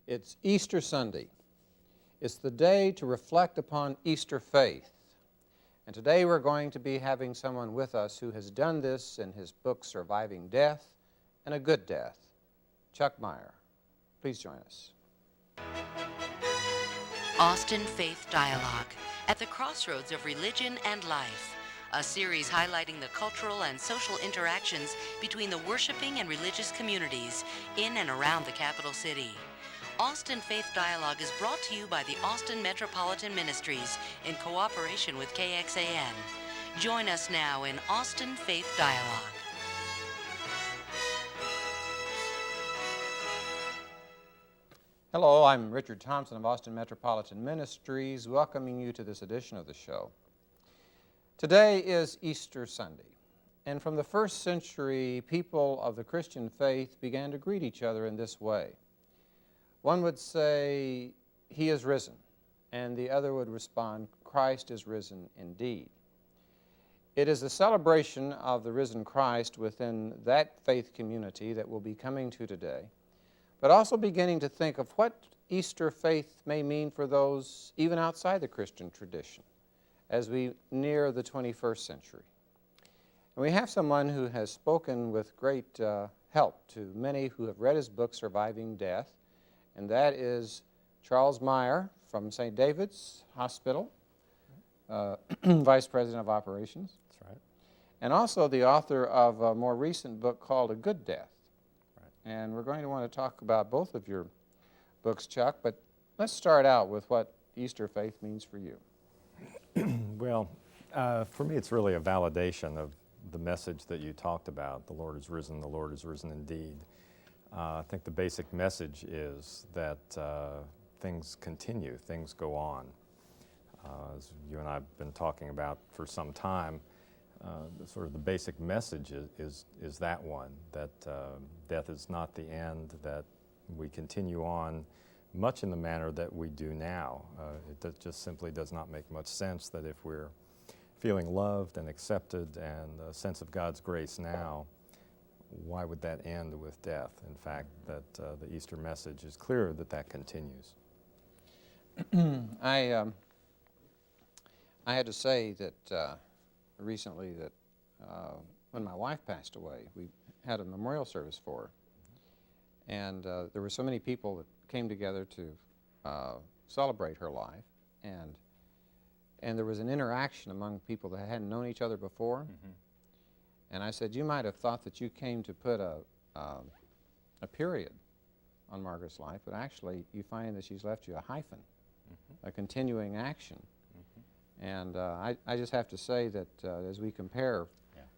It's Easter Sunday. It's the day to reflect upon Easter faith. And today we're going to be having someone with us who has done this in his book, Surviving Death and a Good Death. Chuck Meyer, please join us. Austin Faith Dialogue, at the crossroads of religion and life. A series highlighting the cultural and social interactions between the worshiping and religious communities in and around the capital city. Austin Faith Dialogue is brought to you by the Austin Metropolitan Ministries in cooperation with KXAN. Join us now in Austin Faith Dialogue. Hello, I'm Richard Thompson of Austin Metropolitan Ministries, welcoming you to this edition of the show. Today is Easter Sunday, and from the first century, people of the Christian faith began to greet each other in this way. One would say, "He is risen," and the other would respond, "Christ is risen indeed." It is the celebration of the risen Christ within that faith community that we'll be coming to today, but also beginning to think of what Easter faith may mean for those even outside the Christian tradition as we near the 21st century. And we have someone who has spoken with great help to many who have read his book, Surviving Death, and that is Charles Meyer from St. David's Hospital, Vice President of Operations. That's right. And also the author of a more recent book called A Good Death. Right. And we're going to want to talk about both of your books, Chuck, but let's start out with what Easter faith means for you. Well, for me it's really a validation of the message that you talked about. The Lord is risen, the Lord is risen indeed. I think the basic message is that things continue, things go on. As you and I have been talking about for some time, sort of the basic message is that one, that death is not the end, that we continue on much in the manner that we do now. It just simply does not make much sense that if we're feeling loved and accepted and a sense of God's grace now, why would that end with death? In fact, that the Easter message is clear that that continues. I had to say that recently that when my wife passed away, we had a memorial service for her. And there were so many people that came together to celebrate her life. And there was an interaction among people that hadn't known each other before. Mm-hmm. And I said, you might have thought that you came to put a period on Margaret's life, but actually you find that she's left you a hyphen, mm-hmm. a continuing action. Mm-hmm. And I just have to say that as we compare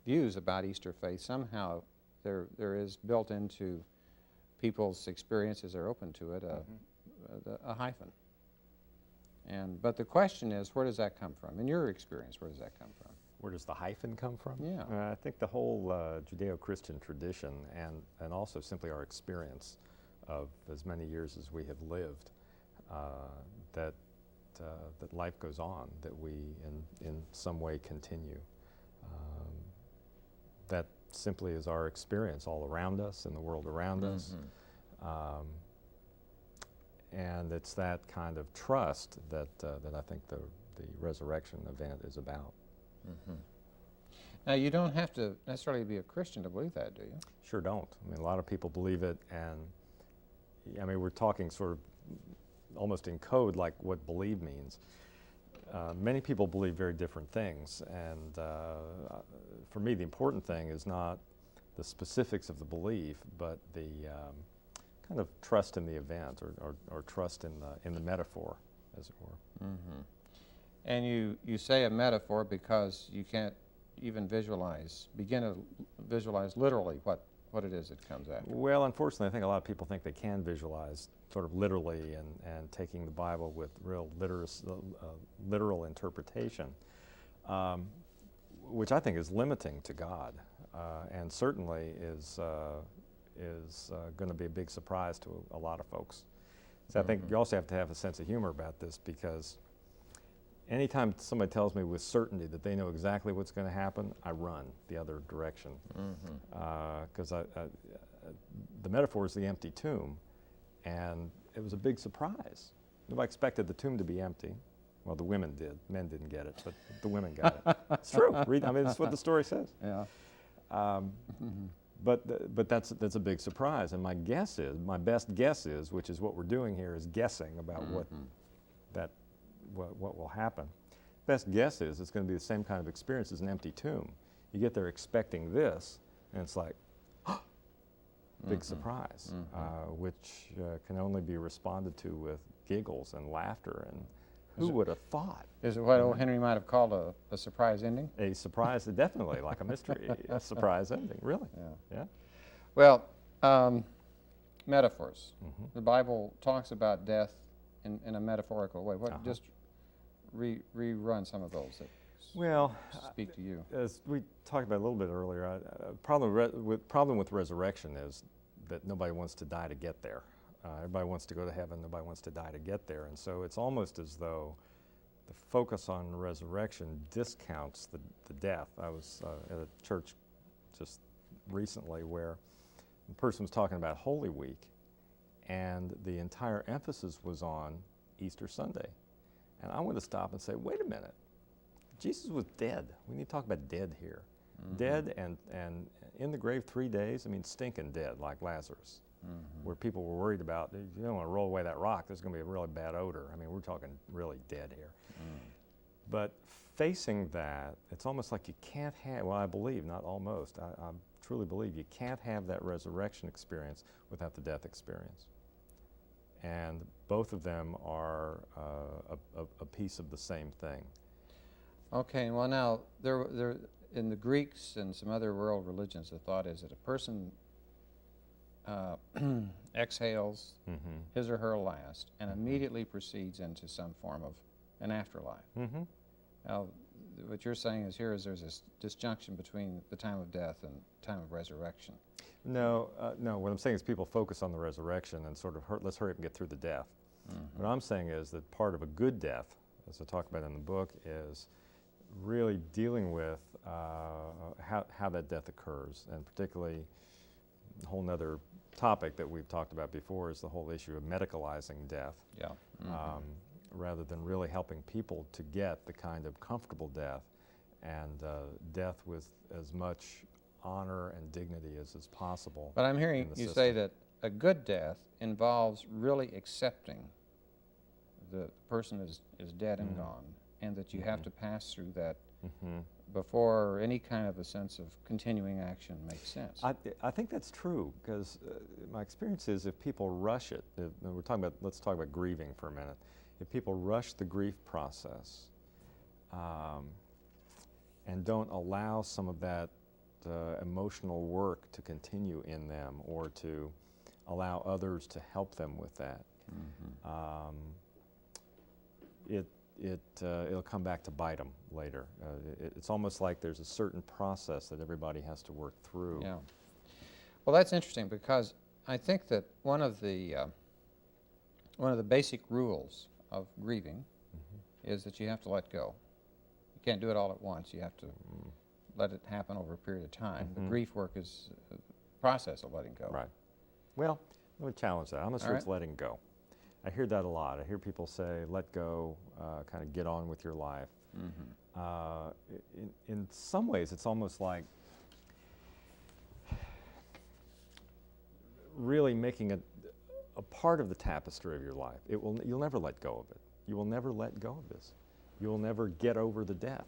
views about Easter faith, somehow there is built into people's experiences are open to it, a hyphen. But the question is, where does that come from? In your experience, where does that come from? Where does the hyphen come from? Yeah. I think the whole Judeo-Christian tradition and also simply our experience of as many years as we have lived, that life goes on, that we in some way continue. That simply is our experience all around us, in the world around mm-hmm. us. And it's that kind of trust that I think the resurrection event is about. Mm-hmm. Now, you don't have to necessarily be a Christian to believe that, do you? Sure don't. I mean, a lot of people believe it, and I mean, we're talking sort of almost in code like what believe means. Many people believe very different things, and for me, the important thing is not the specifics of the belief, but the kind of trust in the event, or trust in the metaphor, as it were. Mm-hmm. And you say a metaphor because you can't even begin to visualize literally what it is that comes after. Well, unfortunately, I think a lot of people think they can visualize sort of literally and taking the Bible with real literal interpretation, which I think is limiting to God, and certainly is going to be a big surprise to a lot of folks. So I think you also have to have a sense of humor about this, because anytime somebody tells me with certainty that they know exactly what's going to happen, I run the other direction. Because the metaphor is the empty tomb, and it was a big surprise. Nobody expected the tomb to be empty. Well, the women did. Men didn't get it, but the women got it. It's true. Read, I mean, it's what the story says. Yeah. But that's a big surprise, and my best guess is, which is what we're doing here, is guessing about what will happen. Best guess is it's going to be the same kind of experience as an empty tomb. You get there expecting this, and it's like, big surprise, which can only be responded to with giggles and laughter, and who would have thought? Is it what old Henry might have called a surprise ending? A surprise, definitely, like a mystery, a surprise ending, really. Yeah. Well, metaphors. The Bible talks about death in a metaphorical way. What just rerun some of those that speak to you. As we talked about a little bit earlier, problem with resurrection is that nobody wants to die to get there. Everybody wants to go to heaven. Nobody wants to die to get there. And so it's almost as though the focus on resurrection discounts the death. I was at a church just recently where the person was talking about Holy Week, and the entire emphasis was on Easter Sunday. And I want to stop and say, wait a minute. Jesus was dead. We need to talk about dead here. Dead and in the grave 3 days, I mean, stinking dead, like Lazarus. Where people were worried about, you don't want to roll away that rock, there's going to be a really bad odor. I mean, we're talking really dead here. But facing that, it's almost like you can't have, well, I believe, not almost, I truly believe you can't have that resurrection experience without the death experience. And both of them are a piece of the same thing. Okay, well now, there in the Greeks and some other world religions, the thought is that a person exhales his or her last and immediately proceeds into some form of an afterlife. Now, what you're saying is there's this disjunction between the time of death and time of resurrection. No, what I'm saying is people focus on the resurrection and sort of let's hurry up and get through the death. What I'm saying is that part of a good death, as I talk about in the book, is really dealing with how that death occurs, and particularly a whole nother topic that we've talked about before is the whole issue of medicalizing death. Yeah. Rather than really helping people to get the kind of comfortable death and death with as much honor and dignity as is possible. But I'm hearing you say that a good death involves really accepting the person is dead and gone, and that you have to pass through that before any kind of a sense of continuing action makes sense. I think that's true, because my experience is if people rush it, let's talk about grieving for a minute. If people rush the grief process and don't allow some of that emotional work to continue in them, or to allow others to help them with that, it'll come back to bite them later. It's almost like there's a certain process that everybody has to work through. Yeah. Well, that's interesting, because I think that one of the basic rules of grieving is that you have to let go. You can't do it all at once. You have to let it happen over a period of time. The grief work is a process of letting go. Right. Well, let me challenge that. I'm not sure it's letting go. I hear that a lot. I hear people say, let go, kind of get on with your life. In some ways, it's almost like really making it a part of the tapestry of your life. You'll never let go of it. You will never let go of this. You will never get over the death.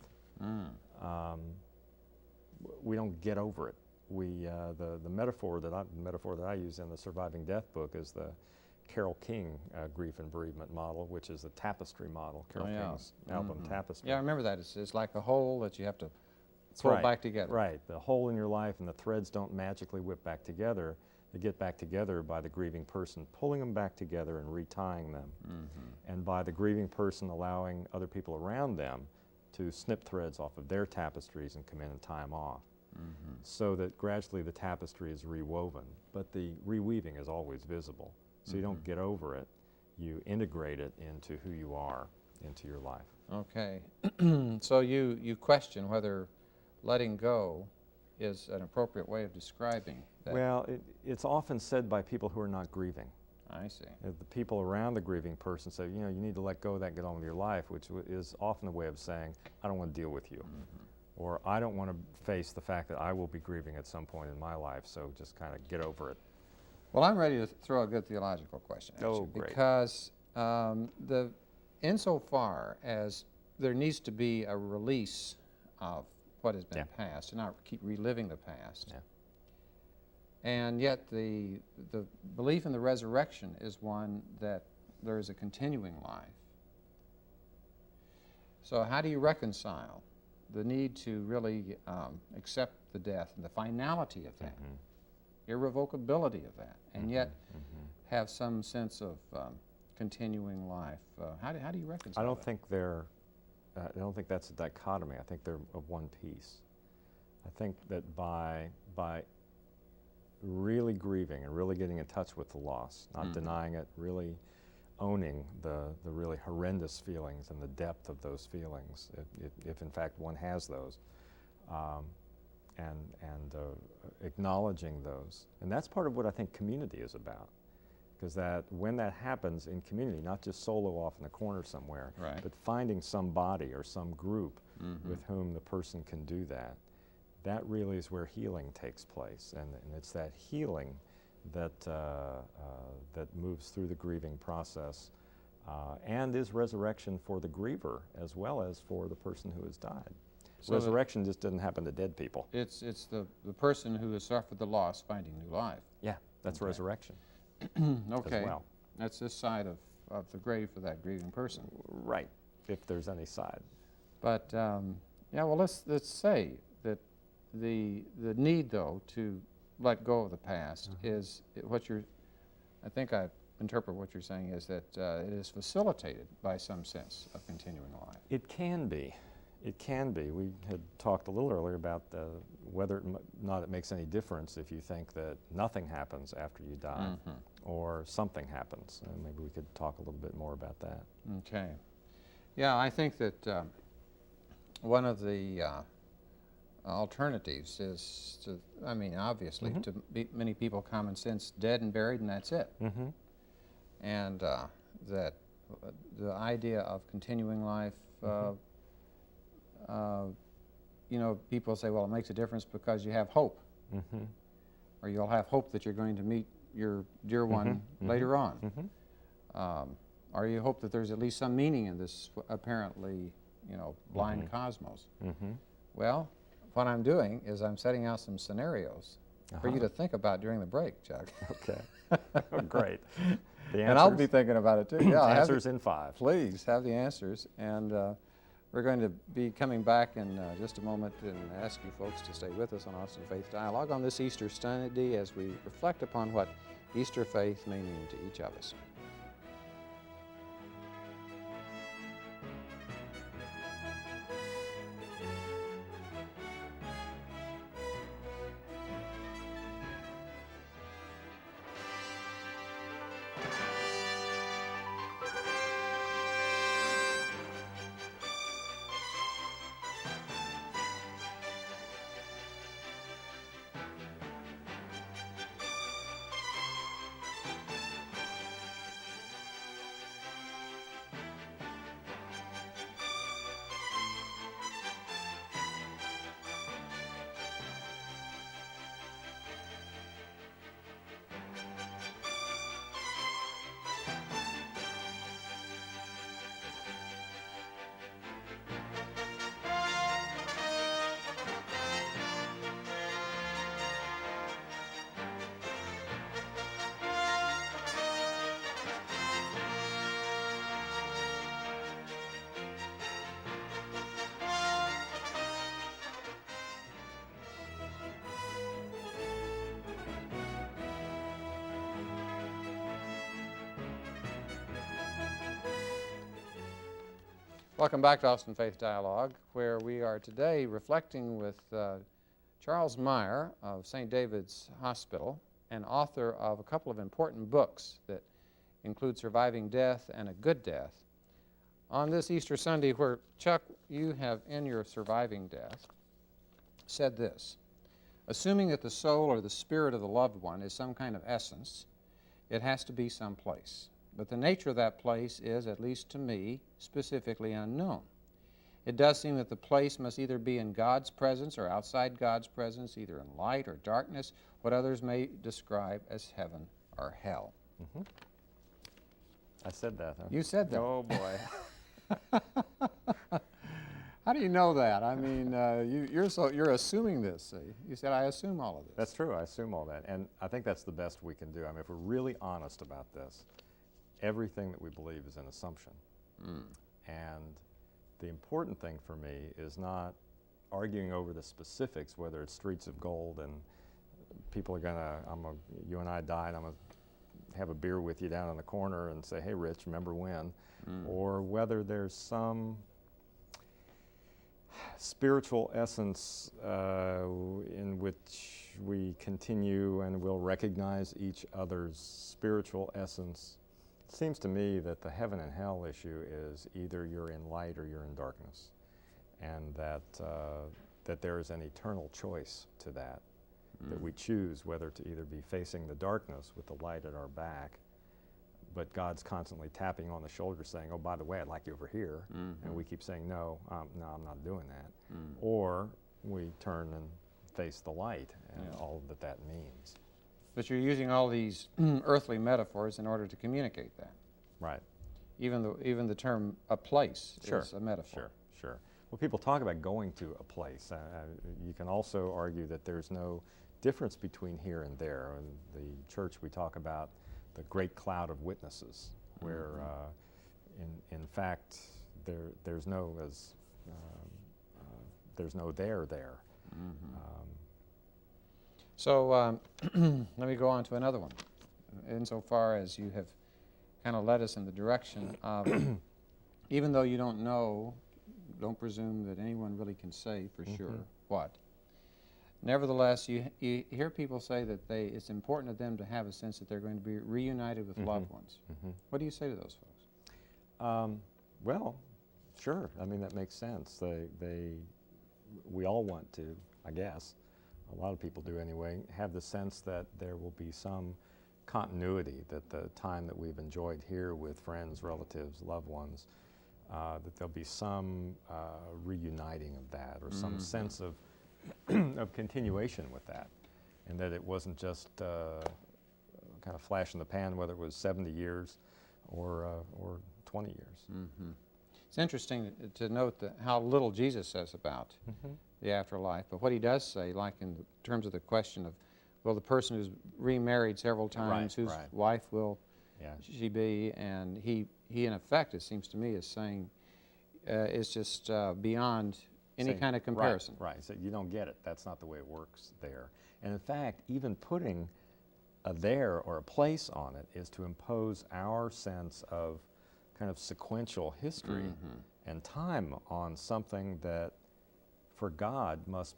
We don't get over it. The metaphor that I use in the Surviving Death book is the Carole King grief and bereavement model, which is the tapestry model. Carole King's album Tapestry. Yeah, I remember that. It's like a hole that you have to pull back together. Right. The hole in your life, and the threads don't magically whip back together. They get back together by the grieving person pulling them back together and retying them, and by the grieving person allowing other people around them to snip threads off of their tapestries and come in and tie them off, so that gradually the tapestry is rewoven, but the reweaving is always visible. So you don't get over it, you integrate it into who you are, into your life. Okay. So you question whether letting go is an appropriate way of describing that. Well, it's often said by people who are not grieving. I see. The people around the grieving person say, you know, you need to let go of that, get on with your life, which is often a way of saying, I don't want to deal with you. Or I don't want to face the fact that I will be grieving at some point in my life, so just kind of get over it. Well, I'm ready to throw a good theological question at Oh, you, great. because insofar as there needs to be a release of what has been Yeah. past, and not keep reliving the past. Yeah. And yet the belief in the resurrection is one that there is a continuing life. So how do you reconcile the need to really accept the death and the finality of that, irrevocability of that, and yet have some sense of continuing life? How do you reconcile I don't that? think I don't think that's a dichotomy. I think they're of one piece. I think that by really grieving and really getting in touch with the loss, not denying it, really owning the really horrendous feelings and the depth of those feelings, if in fact one has those, and acknowledging those. And that's part of what I think community is about. Because that when that happens in community, not just solo off in the corner somewhere, Right. but finding somebody or some group with whom the person can do that, that really is where healing takes place. And it's that healing that, that moves through the grieving process and is resurrection for the griever as well as for the person who has died. So Resurrection just doesn't happen to dead people. It's the person who has suffered the loss finding new life. Yeah, that's resurrection. Okay. well. That's this side of the grave for that grieving person. Right, if there's any side. But yeah, well, let's say that the need, though, to let go of the past is what you're. I think I interpret what you're saying is that it is facilitated by some sense of continuing life. It can be. It can be. We had talked a little earlier about whether or not it makes any difference if you think that nothing happens after you die or something happens. Maybe we could talk a little bit more about that. Okay. Yeah, I think that one of the alternatives is to, I mean, obviously, to many people, common sense, dead and buried, and that's it. And that the idea of continuing life, you know, people say, well, it makes a difference because you have hope. Or you'll have hope that you're going to meet your dear one later on. Or you hope that there's at least some meaning in this apparently, you know, blind cosmos. Well, what I'm doing is I'm setting out some scenarios for you to think about during the break, Chuck. Okay. Great. The And I'll answers? be thinking about it too. Yeah, Answers in 5. Please have the answers, and we're going to be coming back in just a moment and ask you folks to stay with us on Austin Faith Dialogue on this Easter Sunday as we reflect upon what Easter faith may mean to each of us. Welcome back to Austin Faith Dialogue, where we are today reflecting with Charles Meyer of St. David's Hospital, and author of a couple of important books that include Surviving Death and A Good Death, on this Easter Sunday, where, Chuck, you have in your surviving death said this: assuming that the soul or the spirit of the loved one is some kind of essence, it has to be someplace. But the nature of that place is, at least to me, specifically unknown. It does seem that the place must either be in God's presence or outside God's presence, either in light or darkness, what others may describe as heaven or hell. Mm-hmm. I said that, huh? You said that. Oh, boy. How do you know that? I mean, you're assuming this. See? You said, I assume all of this. That's true. I assume all that. And I think that's the best we can do. I mean, if we're really honest about this, everything that we believe is an assumption. And the important thing for me is not arguing over the specifics, whether it's streets of gold and people are going to, you and I died, I'm going to have a beer with you down in the corner and say, hey, Rich, remember when? Or whether there's some spiritual essence in which we continue and will recognize each other's spiritual essence. It seems to me that the heaven and hell issue is either you're in light or you're in darkness, and that there is an eternal choice to that, that we choose whether to either be facing the darkness with the light at our back, but God's constantly tapping on the shoulder saying, oh, by the way, I'd like you over here, and we keep saying, no, no, I'm not doing that. Or we turn and face the light and all that means. But you're using all these earthly metaphors in order to communicate that. Right. Even the term a place is a metaphor. Sure. Well, people talk about going to a place. You can also argue that there's no difference between here and there. In the church, we talk about the great cloud of witnesses, where in fact there's no there. So let me go on to another one. Insofar as you have kind of led us in the direction of, even though you don't know, don't presume that anyone really can say for sure what. Nevertheless, you hear people say that it's important to them to have a sense that they're going to be reunited with loved ones. What do you say to those folks? Well, sure. I mean, that makes sense. We all want to, I guess, a lot of people do anyway, have the sense that there will be some continuity, that the time that we've enjoyed here with friends, relatives, loved ones, that there'll be some reuniting of that, or some sense of continuation with that, and that it wasn't just kind of flash in the pan, whether it was 70 years or 20 years. It's interesting to note how little Jesus says about the afterlife, but what he does say, like in terms of the question of, well, the person who's remarried several times, whose wife will she be, and he in effect, it seems to me, is saying, is just beyond any kind of comparison. Right. So you don't get it. That's not the way it works there. And in fact, even putting a there or a place on it is to impose our sense of kind of sequential history and time on something that for God must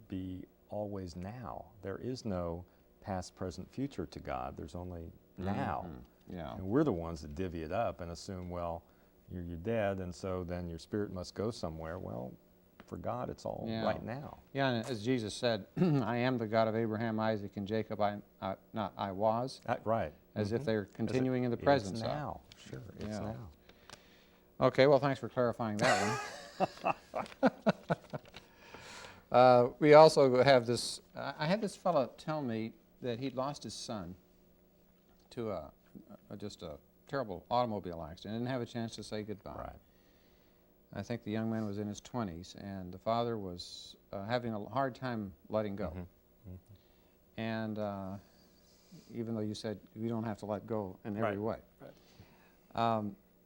be always now. There is no past, present, future to God. There's only now. And we're the ones that divvy it up and assume, well, you're dead, and so then your spirit must go somewhere. Well, for God, it's all right now. Yeah, and as Jesus said, I am the God of Abraham, Isaac, and Jacob. I was. Right. As if they're continuing in the present. It's now. Sure, it's now. Okay, well, thanks for clarifying that one. We also have this, I had this fellow tell me that he'd lost his son to just a terrible automobile accident, didn't have a chance to say goodbye. Right. I think the young man was in his 20s, and the father was having a hard time letting go. And even though you said you don't have to let go in every way.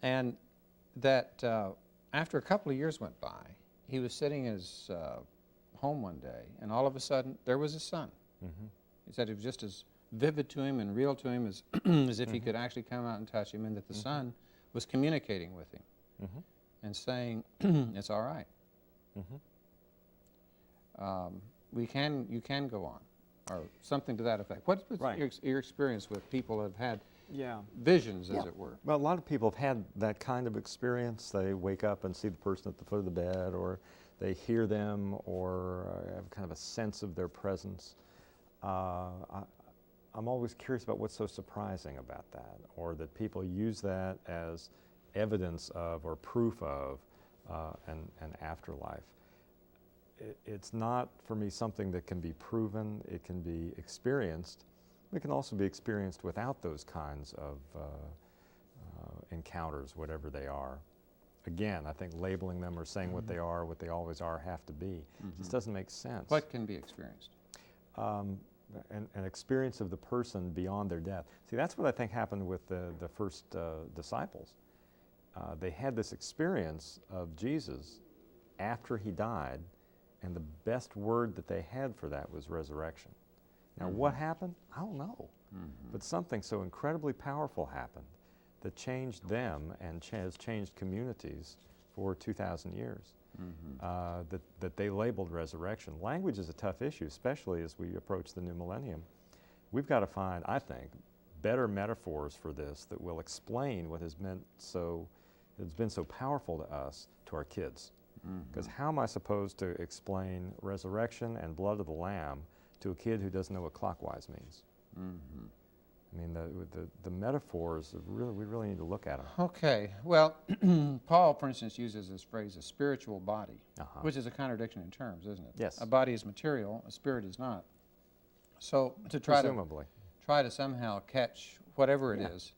And that after a couple of years went by, he was sitting in his home one day, and all of a sudden, there was his son. He said it was just as vivid to him and real to him as, as if he could actually come out and touch him, and that the son was communicating with him and saying, it's all right. You can go on, or something to that effect. What's your experience with people who have had visions, as it were. Well, a lot of people have had that kind of experience. They wake up and see the person at the foot of the bed, or they hear them, or have kind of a sense of their presence. I'm always curious about what's so surprising about that, or that people use that as evidence of or proof of an afterlife. It's not, for me, something that can be proven. It can be experienced. It can also be experienced without those kinds of encounters, whatever they are. Again, I think labeling them or saying what they are, what they always are, have to be. Just doesn't make sense. What can be experienced? An experience of the person beyond their death. See, that's what I think happened with the first disciples. They had this experience of Jesus after he died, and the best word that they had for that was resurrection. Now, what happened? I don't know. But something so incredibly powerful happened that changed them and has changed communities for 2,000 years. That they labeled resurrection. Language is a tough issue, especially as we approach the new millennium. We've got to find, I think, better metaphors for this that will explain what has been so powerful to us, to our kids. Because how am I supposed to explain resurrection and blood of the Lamb to a kid who doesn't know what clockwise means? I mean, the metaphors, we really need to look at them. Okay. Well, Paul, for instance, uses this phrase, a spiritual body, which is a contradiction in terms, isn't it? Yes. A body is material, a spirit is not. So to Presumably. try to somehow catch whatever it is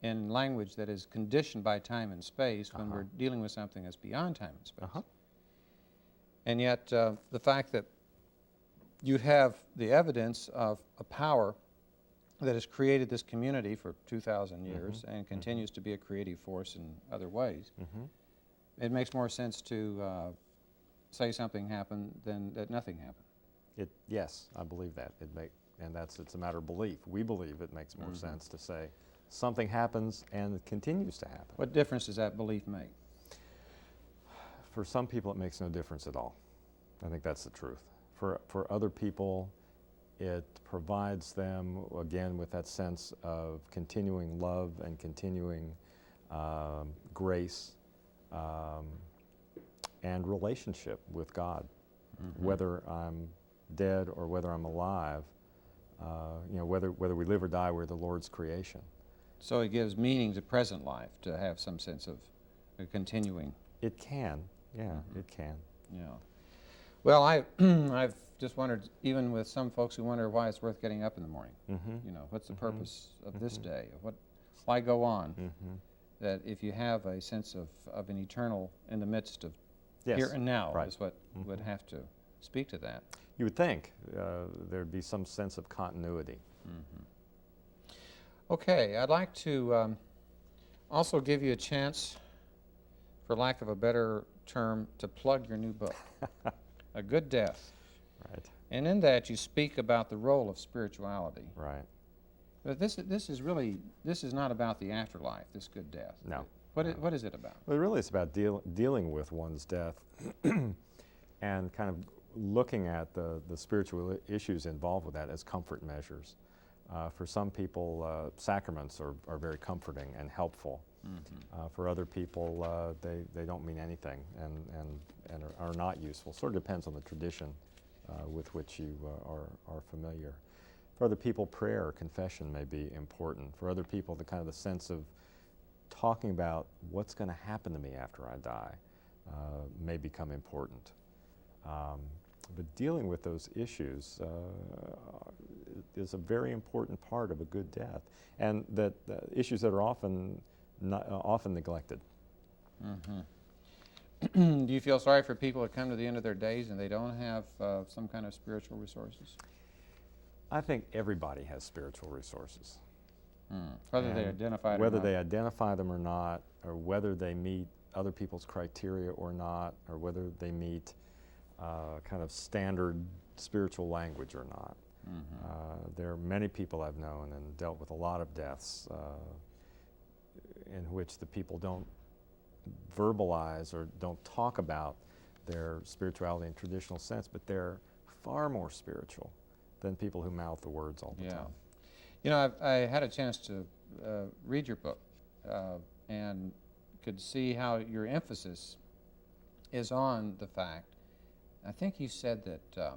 in language that is conditioned by time and space when we're dealing with something that's beyond time and space. And yet the fact that you have the evidence of a power that has created this community for 2,000 years and continues to be a creative force in other ways, it makes more sense to say something happened than that nothing happened. Yes, I believe that. It's a matter of belief. We believe it makes more sense to say something happens and it continues to happen. What difference does that belief make? For some people, it makes no difference at all. I think that's the truth. For other people, it provides them, again, with that sense of continuing love and continuing grace and relationship with God. Whether I'm dead or whether I'm alive, whether we live or die, we're the Lord's creation. So it gives meaning to present life to have some sense of a continuing. It can, it can. Yeah. Well, I've just wondered, even with some folks who wonder why it's worth getting up in the morning. What's the purpose of this day? Why go on? That if you have a sense of an eternal in the midst of here and now is what would have to speak to that. You would think there'd be some sense of continuity. Okay, I'd like to also give you a chance, for lack of a better term, to plug your new book, A Good Death. Right. And in that you speak about the role of spirituality. Right. But this is not about the afterlife, this good death. No. What is it about? Well, really it's about dealing with one's death and kind of looking at the spiritual issues involved with that as comfort measures. For some people, sacraments are very comforting and helpful. For other people, they don't mean anything and are not useful. Sort of depends on the tradition with which you are familiar. For other people, prayer or confession may be important. For other people, the sense of talking about what's going to happen to me after I die may become important. But dealing with those issues is a very important part of a good death, and that issues that are often neglected. Do you feel sorry for people that come to the end of their days and they don't have some kind of spiritual resources? I think everybody has spiritual resources. Whether they identify it or not. Whether they identify them or not, or whether they meet other people's criteria or not, or whether they meet kind of standard spiritual language or not. There are many people I've known and dealt with a lot of deaths in which the people don't verbalize or don't talk about their spirituality in traditional sense, but they're far more spiritual than people who mouth the words all the time. I had a chance to read your book and could see how your emphasis is on the fact, I think you said that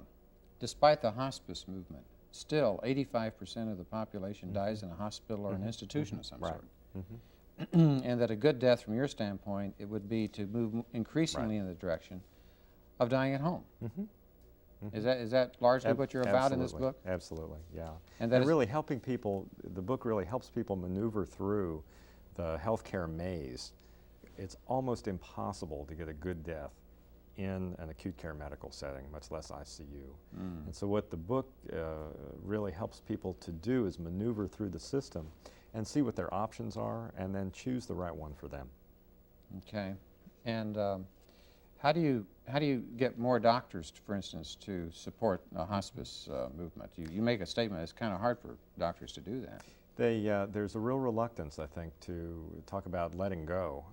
despite the hospice movement, still 85% of the population dies in a hospital or an institution of some Right. sort. And that a good death from your standpoint, it would be to move increasingly in the direction of dying at home. Is that largely what you're about in this book? Absolutely, yeah. And that is- really helping people, the book really helps people maneuver through the healthcare maze. It's almost impossible to get a good death in an acute care medical setting, much less ICU. And so what the book really helps people to do is maneuver through the system and see what their options are and then choose the right one for them. Okay. And how do you get more doctors, for instance, to support a hospice movement? You make a statement. It's kind of hard for doctors to do that. There's a real reluctance, I think, to talk about letting go,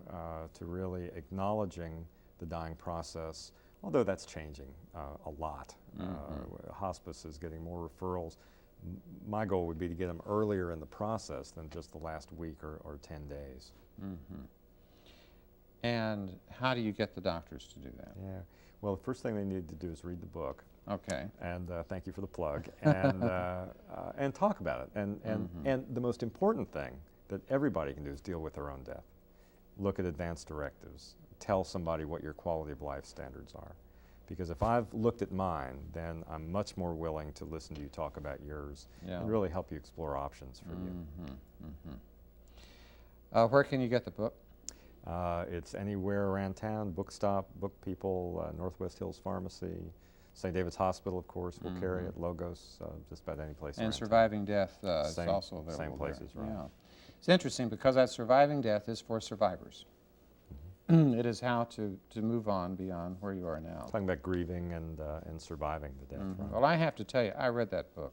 to really acknowledging the dying process, although that's changing a lot. Hospice is getting more referrals. My goal would be to get them earlier in the process than just the last week or 10 days. And how do you get the doctors to do that? Yeah. Well, the first thing they need to do is read the book. Okay. And thank you for the plug. And talk about it. And the most important thing that everybody can do is deal with their own death. Look at advance directives. Tell somebody what your quality of life standards are. Because if I've looked at mine, then I'm much more willing to listen to you talk about yours and really help you explore options for you. Where can you get the book? It's anywhere around town, Bookstop, Book People, Northwest Hills Pharmacy, St. David's Hospital, of course, will carry it, Logos, just about any place around And Surviving Death is Same- also available same places, there. right. Yeah. It's interesting because that Surviving Death is for survivors. It is how to move on beyond where you are now. Talking about grieving and surviving the death. Right? Well, I have to tell you, I read that book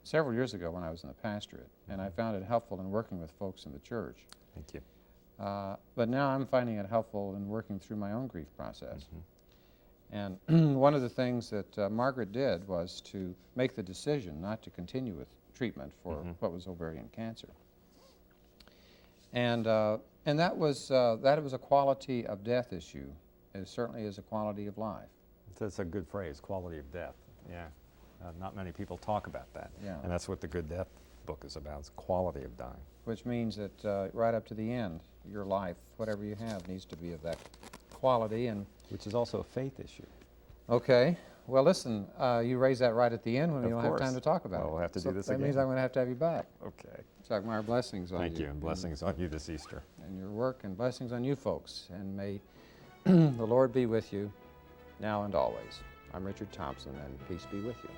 several years ago when I was in the pastorate, and I found it helpful in working with folks in the church. Thank you. But now I'm finding it helpful in working through my own grief process. And one of the things that Margaret did was to make the decision not to continue with treatment for what was ovarian cancer. And that was a quality of death issue. It certainly is a quality of life. That's a good phrase, quality of death. Yeah. Not many people talk about that. Yeah. And that's what the Good Death book is about, is quality of dying. Which means that right up to the end, your life, whatever you have, needs to be of that quality. And Which is also a faith issue. okay, well, listen, you raised that right at the end when we Of don't have course. time to talk about it. Well, we'll have to do this That means again. I'm going to have you back. Okay. Chuck, my blessings on you. Thank you, and blessings on you this Easter. And your work, and blessings on you folks. And may the Lord be with you now and always. I'm Richard Thompson, and peace be with you.